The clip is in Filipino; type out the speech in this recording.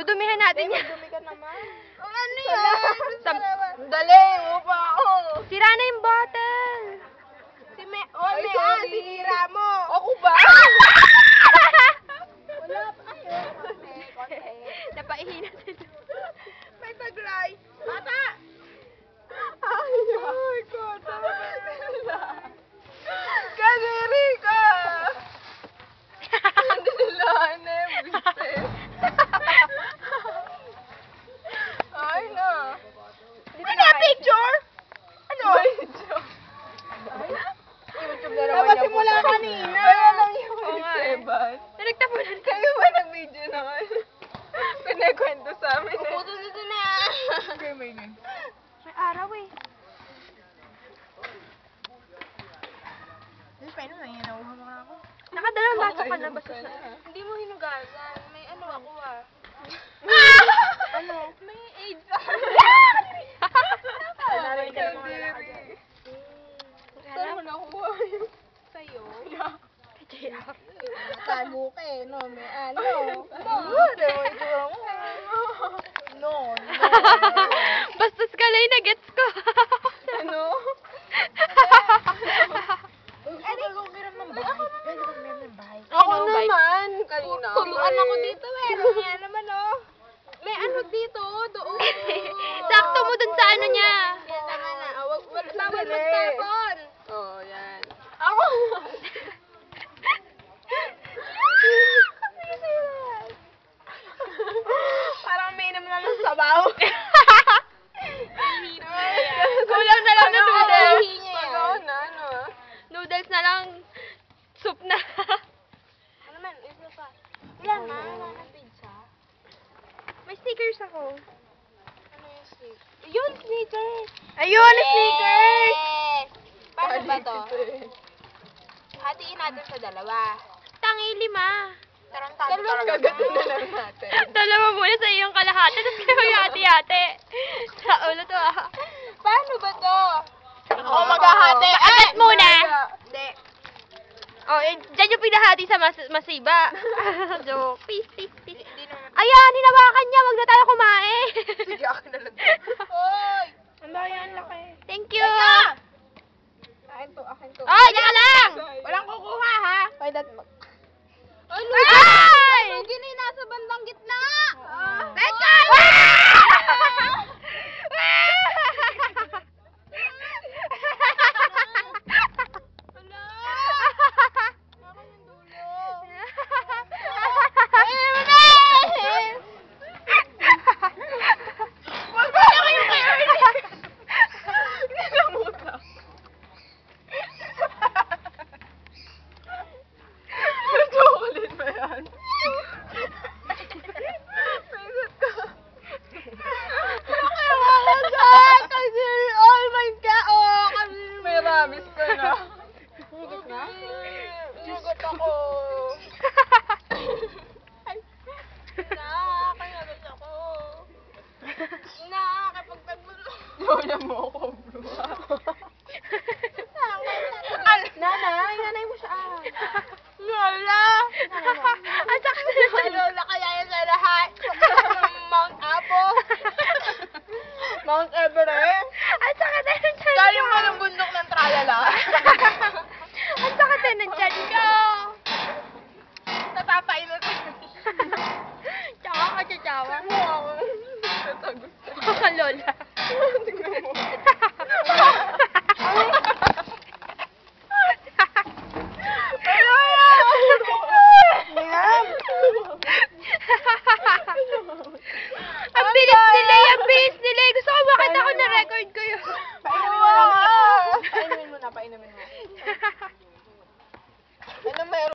Dudumihan natin yan. Dumi ka naman. Ano yan? Dali, upa ako. Sira na yung bottle. Si Me... Oh, Mea, sinira mo. Ako ba? Wala pa. Ayun. Konti. Napaihi na sila. May taglay. Bata! Ay, ko. Kadiri ka. Hindi nila, bisit. Ay, na. Ano na picture? Ano? YouTube. YouTube na naman naman yung simula kanina. Kaya lang yung Oo nga eh. Esteban. Nagtapunan ka. Kayo ba nag-video naman? Pinakwento sa amin eh. Puto dito na. Okay, may name. May araw eh. Paano na yan? Nauha mo ako. Nakadalawang baso ka na. Basta na. Hindi mo hinugasan. May ano ako ah. Ano? May AIDS ako. Kadiri. Saan mo nakuha yun? Sa'yo. JR. Tago ka eh, no? May ano. No. Bastos ka lang na gets ko. Ano? Ano yung meron ng bahay? Pwede ko meron ng bahay. Ako Ano, bike? naman. Kanina. Tuluan ako dito meron yan naman oh. May ano dito, doon. Sakto mo dun sa ano niya. Yan naman na. Bawal magtapon. Oh, yan. Ako. Parang may naman na ng sabaw. Kulang na lang na noodles. Pagaw na, ano ah? Noodles na lang. Soup na. Ano man, isa pa. Wala na, wala na pizza. May stickers ako. Ano yung stick? Yun, sneakers. Ayun, sneakers! Paano ba to? eh. Hatiin natin sa dalawa. Tangi 5. Tarantado talaga. Kagatin na lang natin. Dalawa muna sa iyong kalahati, tapos ginawa yung ate-ate. Sa ulo to ah. Paano ba to? Ako maghahati. Agad muna! Hindi. Oh, dyan yung pinahati sa masiba. Joke. Peace. Hindi naman. Ayan, hinawakan niya. Wag na tayo kumain. Sige, akin na lang. Hoy! Ang bayan, laki. Thank you. Akin to. Oh, diyan lang. Walang kukuha ha? Why that Ay! Ay! Lugin eh, nasa bandang gitna! Teka! Wala! Akin yung dulo. Chocolate ba yan? Paisit ka. Oh my God! Oh, kasi... May rabies ka na. Hugot na? Hugot ako. Nakakayagot ako. Nakakapagtagbulo. Yoya mo ako, bro. Nanay mo siya. Lola! Ang sakit na Lola kaya yan sa lahat. Mount Apo. Mount Everest? Ang sakit na ng tiyan Galing ko. mo ng bundok ng Tralala? Ang sakit na ng tiyan ko. Napapainot. Tsaka ka, tsawa. Wow. Tatagot. Lola.